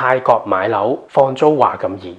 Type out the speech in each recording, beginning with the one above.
泰國買樓放租話咁易。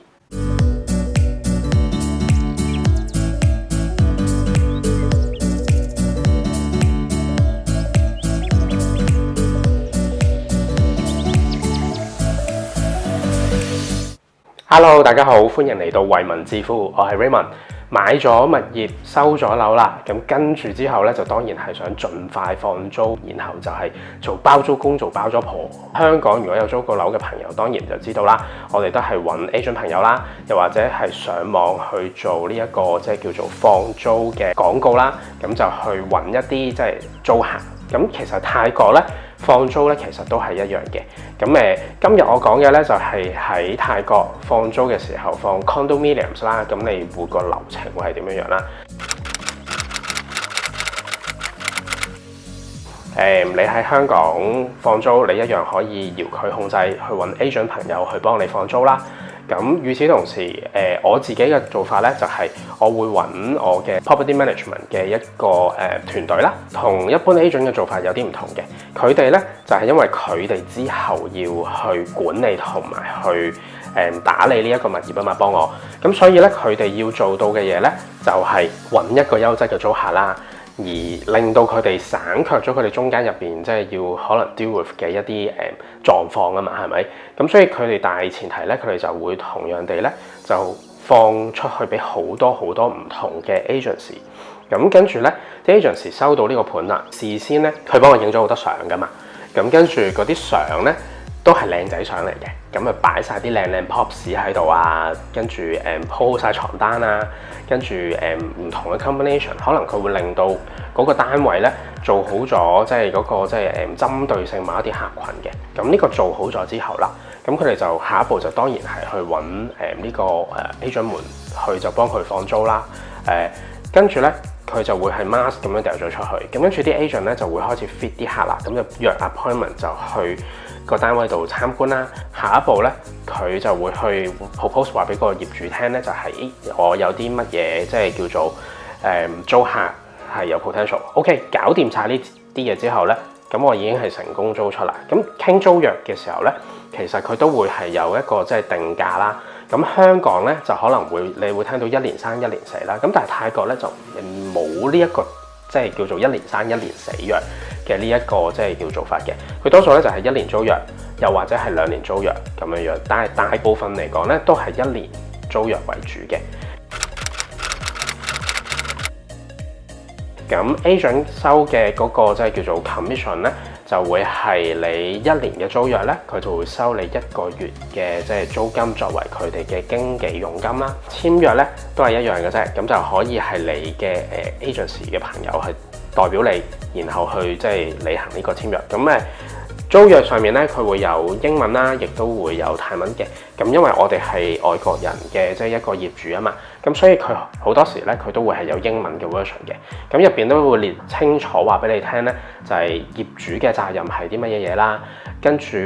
Hello， 大家好，歡迎嚟到慧文致富，我係 Raymond。買咗物業收咗樓啦，咁跟住之後咧就當然係想盡快放租，然後就係做包租公做包租婆。香港如果有租過樓嘅朋友，當然就知道啦，我哋都係揾 agent 朋友啦，又或者係上網去做呢一個即係叫做放租嘅廣告啦，咁就去揾一啲即係租客。咁其實泰國咧放租咧其實都係一樣嘅。咁今日我講嘅咧就係喺泰國放租嘅時候放 condominiums 啦。咁你每個流程會係點樣樣啦？你喺香港放租，你一樣可以遙距控制去揾 agent 朋友去幫你放租啦。咁與此同時，我自己嘅做法咧就係我會揾我嘅 property management 嘅一個團隊啦，同一般 agent 嘅做法有啲唔同嘅。佢哋咧就係因為佢哋之後要去管理同埋去打理呢一個物業啊嘛，幫我。咁所以咧佢哋要做到嘅嘢咧就係揾一個優質嘅租客啦。而令到佢哋省卻咗佢哋中間入邊即係要可能 deal with 嘅一啲狀況啊嘛，係咪？咁所以佢哋大前提咧，佢哋就會同樣地咧就放出去俾好多唔同嘅 agency。咁跟住咧，啲 agency 收到呢個盤啦，事先咧佢幫我影咗好多相噶嘛。咁跟住嗰啲相咧都係靚仔相嚟嘅，咁啊擺晒啲靚 props 喺度啊，跟住鋪晒床單啊，跟住唔同嘅 combination， 可能佢會令到嗰個單位咧做好咗，即係嗰個即係針對性某一啲客群嘅。咁呢個做好咗之後啦，咁佢哋就下一步就當然係去揾呢個agent 們去就幫佢放租啦。跟住咧佢就會係 mass 咁樣掉咗出去，咁跟住啲 agent 咧就會開始 fit 啲客啦，咁就約 appointment 就去個單位度參觀啦。下一步咧，佢就會去 propose 話俾個業主聽咧，就係我有啲乜嘢即係叫做租客係有 potential。OK， 搞掂晒呢啲嘢之後咧，咁我已經係成功租出嚟。咁傾租約嘅時候咧，其實佢都會係有一個即係定價啦。咁香港咧就可能你會聽到1年生1年死啦。咁但係泰國咧就冇呢一個即係叫做1年生1年死約嘅呢一個即係叫做法嘅。佢多數咧就係1年租約，又或者係2年租約咁樣樣。但係大部分嚟講咧都係1年租約為主嘅。咁 agent 收嘅嗰個即係叫做 commission 咧，就會係你1年嘅租約咧，佢就會收你1個月嘅即係租金作為佢哋嘅經紀佣金啦。簽約咧都係一樣嘅啫，咁就可以係你嘅agency 嘅朋友去代表你，然後去即係履行呢個簽約。咁租約上面咧，佢會有英文啦，亦都會有泰文嘅。咁因為我哋係外國人嘅即係一個業主啊嘛，咁所以佢好多時咧佢都會係有英文嘅 version 嘅。咁入邊都會列清楚話俾你聽咧，就係業主嘅責任係啲乜嘢嘢啦，跟住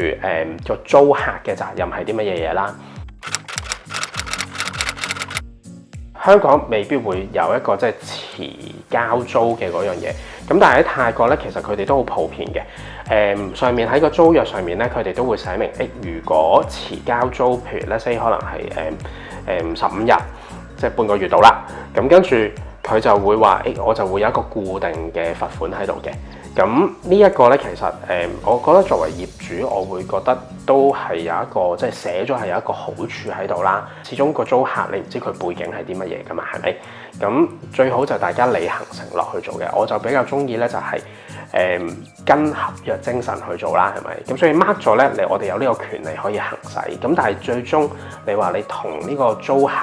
個租客嘅責任係啲乜嘢嘢啦。香港未必會有一個即係遲交租嘅嗰樣嘢，咁但係喺泰國咧，其實佢哋都好普遍嘅。上面喺個租約上面咧，佢哋都會寫明，如果遲交租，譬如咧 say 可能係15日，即係半個月到啦。咁跟住佢就會話，我就會有一個固定嘅罰款喺度嘅。咁呢一個咧，其實我覺得作為業主，我會覺得都係有一個即係寫咗係有一個好處喺度啦。始終個租客你唔知佢背景係啲乜嘢㗎嘛，係咪？咁最好就大家履行承諾去做嘅。我就比較中意咧，就係跟合約精神去做啦，係咪？咁所以 mark 咗咧，我哋有呢個權利可以行使。咁但係最終你話你同呢個租客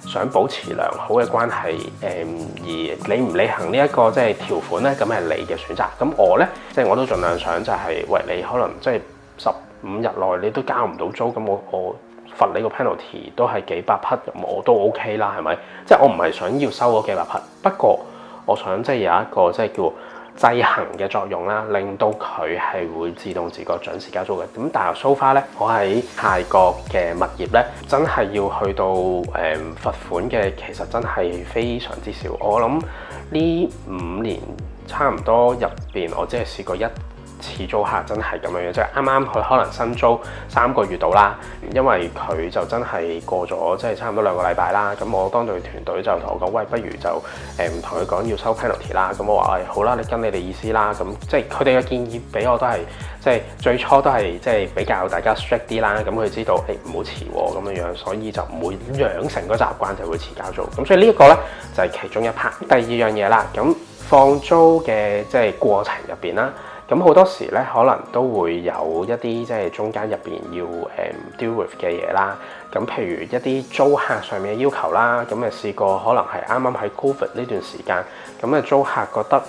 想保持良好嘅關係，而你唔履行呢一個即係條款咧，咁係你嘅選擇。咁我咧，即係我都盡量想就係，喂，你可能即係15日內你都交唔到租，咁我罰你個 penalty 都係幾百匹，我都 OK 啦，係咪？即係我唔係想要收嗰幾百匹，不過我想即係有一個即係叫制衡嘅作用啦，令到佢係會自動自覺準時交租嘅。咁但係 so far 咧，我喺泰國嘅物業咧，真係要去到罰款嘅，其實真係非常之少。我諗呢5年差唔多入邊，我只係試過1似租客真係咁樣，即係啱啱佢可能新租3個月到啦，因為佢就真係過咗即係差唔多2個禮拜啦。咁我當隊團隊就同我講，喂，不如就唔同佢講要收 penalty 啦。咁我話好啦，你跟你哋意思啦。咁即係佢哋嘅建議俾我都係即係最初都係即係比較大家 strict 啲啦。咁佢知道唔好遲喎咁樣，所以就唔會養成個習慣就會遲交租。咁所以呢一個咧就係其中一 part。第二樣嘢啦，咁放租嘅即係過程入邊啦。咁好多時咧，可能都會有一啲即係中間入邊要deal with 嘅嘢啦。咁譬如一啲租客上面嘅要求啦，咁試過可能係啱啱喺 Covid 呢段時間，咁租客覺得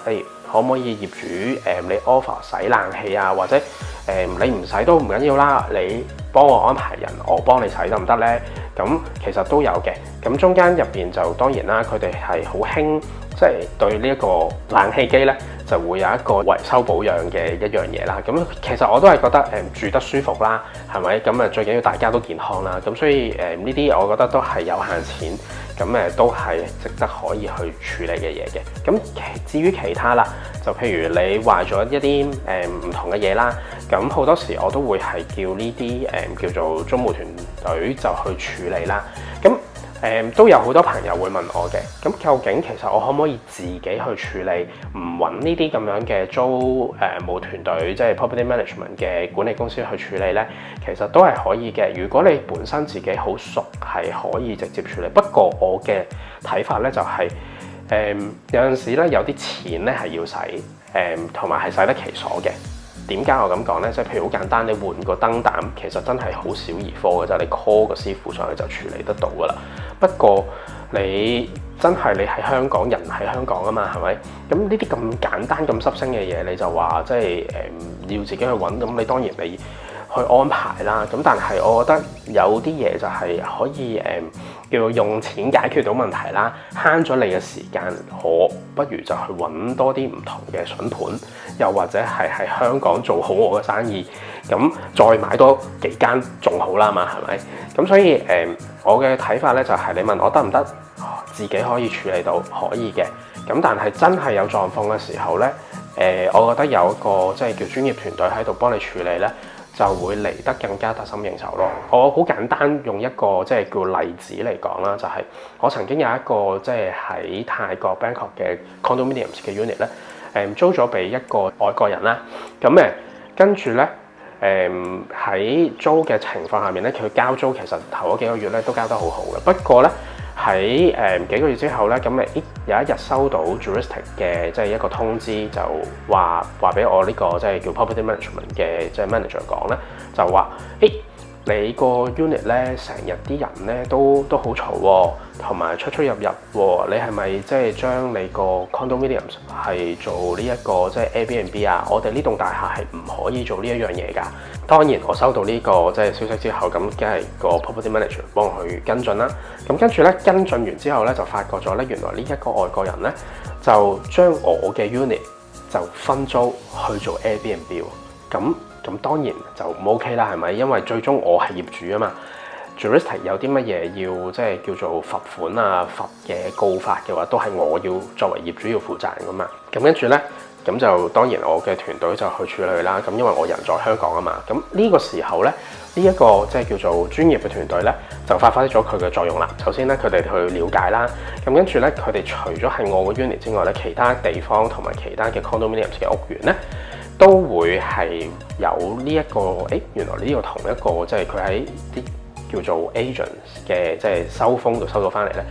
可唔可以業主你 offer 洗冷氣啊，或者你唔洗都唔緊要啦，你幫我安排人，我幫你洗得唔得咧？咁其實都有嘅。咁中間入邊就當然啦，佢哋係好興即係對呢一個冷氣機咧，就會有一個維修保養嘅一樣嘢啦。咁其實我都係覺得住得舒服啦，係咪？咁最緊要大家都健康啦。咁所以呢啲我覺得都係有限錢，咁都係值得可以去處理嘅嘢嘅。咁至於其他啦，就譬如你壞咗一啲唔同嘅嘢啦，咁好多時我都會係叫呢啲叫做租務團隊就去處理啦。咁都有好多朋友會問我嘅，咁究竟其實我可唔可以自己去處理，唔揾呢啲咁樣嘅租務團隊，即係 property management 嘅管理公司去處理呢？其實都係可以嘅。如果你本身自己好熟，係可以直接處理。不過我嘅睇法呢，就係有陣時咧有啲錢咧係要使，同埋係使得其所嘅。點解我咁講呢？即係譬如好簡單，你換個燈膽，其實真係好小兒科嘅啫，你 call 個師傅上去就處理得到噶啦。不過你真係你喺香港，人喺香港啊嘛，係咪？咁呢啲咁簡單咁濕星嘅嘢，你就話即係要自己去揾，咁你當然你去安排啦。咁但係我覺得有啲嘢就係可以叫做用錢解決到問題啦，慳咗你嘅時間，我不如就去揾多啲唔同嘅筍盤，又或者係喺香港做好我嘅生意，咁再買多幾間仲好啦嘛，係咪？咁所以我嘅睇法咧就係你問我得唔得，自己可以處理到，可以嘅。咁但係真係有狀況嘅時候咧，我覺得有一個即係叫專業團隊喺度幫你處理咧，就會嚟得更加得心應手咯。我好簡單用一個即係叫例子嚟講啦，就係我曾經有一個即係喺泰國 Bangkok 嘅 condominiums 嘅 unit 咧，租咗俾一個外國人啦。咁跟住咧，喺租嘅情況下面咧，佢交租其實頭嗰幾個月咧都交得好好嘅。不過咧喺幾個月之後咧，咁有一日收到 Juristic 嘅即係一個通知，就話俾我呢個即係叫 property management 嘅即係 manager 講咧，就話你個 unit 咧成日啲人咧都好嘈喎，同埋出入喎，你係咪即係將你個 condominiums 係做呢一個即係 Airbnb 啊？我哋呢棟大廈係唔可以做呢一樣嘢㗎。當然我收到呢個即係消息之後，咁梗係個 property manager 幫我去跟進啦。咁跟住咧跟進完之後咧，就發覺咗咧原來呢一個外國人咧就將我嘅 unit 就分租去做 Airbnb 喎。咁當然就唔 OK 啦，係咪？因為最終我係業主啊嘛。Juristic 有啲乜嘢要即係叫做罰款啊、罰嘅告發嘅話，都係我要作為業主要負責㗎嘛。咁跟住咧，咁就當然我嘅團隊就去處理啦。咁因為我人在香港啊嘛，咁呢個時候咧，呢一個即係叫做專業嘅團隊咧，就發揮咗佢嘅作用啦。首先咧，佢哋去了解啦。咁跟住咧，佢哋除咗係我個 unit 之外咧，其他地方同埋其他嘅 condominiums 嘅屋苑咧，都會係有呢一個，原來呢個同一個即係佢喺啲叫做 agents 嘅即係收風度收到翻嚟咧，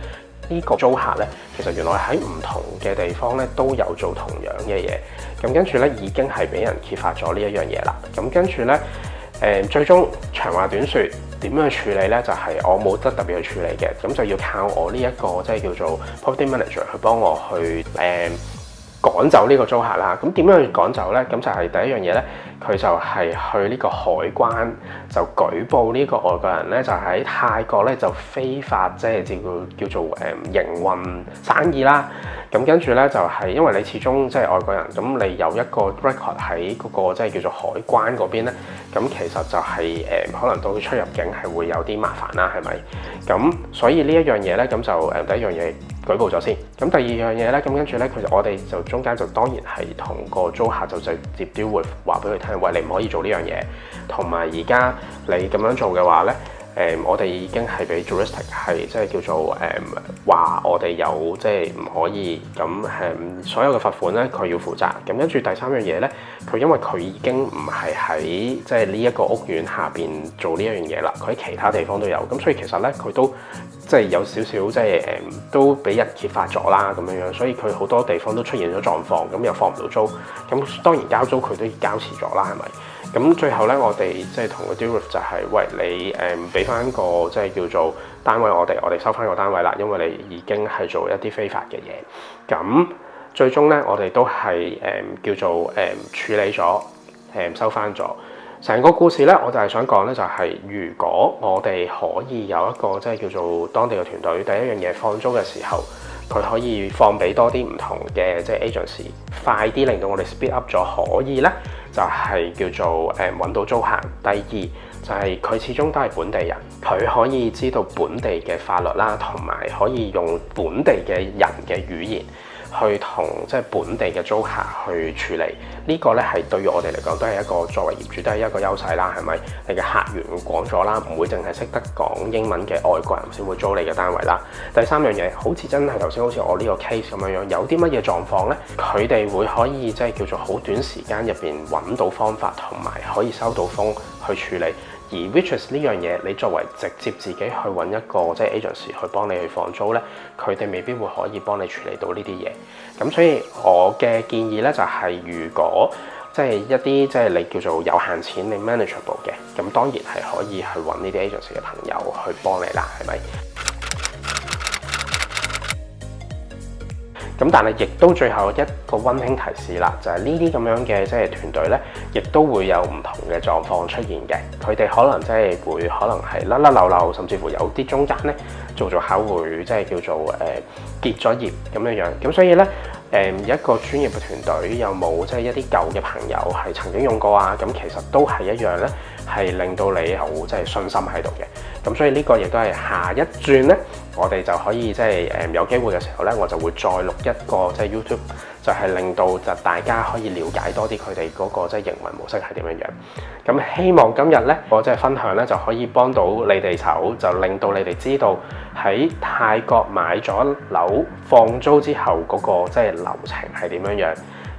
呢個租客咧，其實原來喺唔同嘅地方咧都有做同樣嘅嘢。咁跟住咧已經係俾人揭發咗呢一樣嘢啦。咁跟住咧，最終長話短説，點樣去處理咧？就係我冇得特別去處理嘅，咁就要靠我呢一個即係叫做 property manager 去幫我去趕走呢個租客啦。咁點樣去趕走咧？咁就係第一樣嘢咧，佢就係去呢個海關就舉報呢個外國人咧，就喺泰國咧就非法即係叫做營運生意啦。咁跟住咧就係因為你始終即係外國人，咁你有一個 record 喺嗰個即係叫做海關嗰邊咧，咁其實就係可能到出入境係會有啲麻煩啦，係咪？咁所以呢一樣嘢咧，咁就第一樣嘢舉報咗先。咁第二樣嘢咧，咁跟住咧，我哋就中間就當然係同個租客就直接 deal with 話俾佢聽，喂，你唔可以做呢樣嘢，同埋而家你咁樣做嘅話咧。我哋已經係俾 juristic 係即係叫做話我哋有即係唔可以咁所有嘅罰款咧佢要負責。咁跟住第三樣嘢咧，佢因為佢已經唔係喺即係呢一個屋苑下邊做呢一樣嘢啦，佢喺其他地方都有。咁所以其實咧佢都即係有少少即係都俾人揭發咗啦咁樣樣，所以佢好多地方都出現咗狀況，咁又放唔到租。咁當然交租佢都交遲咗啦，係咪？咁最後咧，我哋即係同個 deal with 就係、是，喂，你俾翻個即係叫做單位我哋收翻個單位啦，因為你已經係做一啲非法嘅嘢。咁最終咧，我哋都係叫做處理咗，收翻咗。成個故事咧，我就係想講咧，就係、是、如果我哋可以有一個即係叫做當地嘅團隊，第一樣嘢放租嘅時候，佢可以放俾多啲唔同嘅即係 agency， 快啲令到我哋 speed up 咗，可以咧。就係叫做揾到租客。第二就係佢始終都係本地人，佢可以知道本地嘅法律啦，同埋可以用本地嘅人嘅語言去同即係本地嘅租客去處理。呢個咧係對於我哋嚟講都係一個作為業主都係一個優勢啦，係咪？你嘅客源廣咗啦，唔會淨係識得講英文嘅外國人先會租你嘅單位啦。第三樣嘢，好似真係頭先好似我呢個 case 咁樣樣，有啲乜嘢狀況咧，佢哋會可以即係叫做好短時間入邊揾到方法，同埋可以收到風去處理。而 which is 呢樣嘢，你作為直接自己去揾一個即係 agency 去幫你去放租咧，佢哋未必會可以幫你處理到呢啲嘢。咁所以我嘅建議咧就係、如果即係一啲即係你叫做有限錢你 manageable 嘅，咁當然係可以去揾呢啲 agency 嘅朋友去幫你啦，係咪？咁但係亦都最後一個溫馨提示啦，就係呢啲咁樣嘅即係團隊咧，亦都會有唔同嘅狀況出現嘅。佢哋可能即係會可能係甩甩漏漏，甚至乎有啲中間咧做下會即係叫做結咗業咁樣樣。咁所以咧一個專業嘅團隊有冇即係一啲舊嘅朋友係曾經用過啊？咁其實都係一樣咧，係令到你有即係信心喺度嘅。咁所以呢個亦都係下一轉咧，我哋就可以即係有機會嘅時候咧，我就會再錄一個即係 YouTube，就係令到就大家可以了解多啲佢哋嗰個即係營運模式係點樣樣。咁希望今日咧，我即係分享咧就可以幫到你哋手，就令到你哋知道喺泰國買咗樓放租之後嗰個即係流程係點樣樣。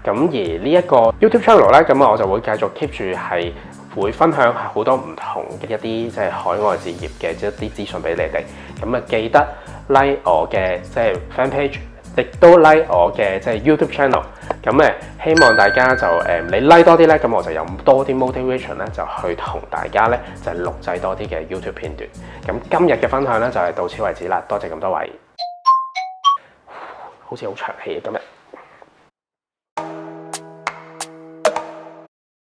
咁而呢一個 YouTube channel 咧，咁我就會繼續 keep 住係會分享好多唔同嘅一啲即係海外置業嘅一啲資訊俾你哋。咁啊記得 like 我嘅即係 fan page， 亦都 like 我嘅即係 YouTube channel。咁希望大家就你 like 多啲咧，咁我就有多啲 motivation 咧，就去同大家咧就錄製多啲嘅 YouTube 片段。咁今日嘅分享咧就係到此為止啦，多謝咁多位。好似好長氣啊今日。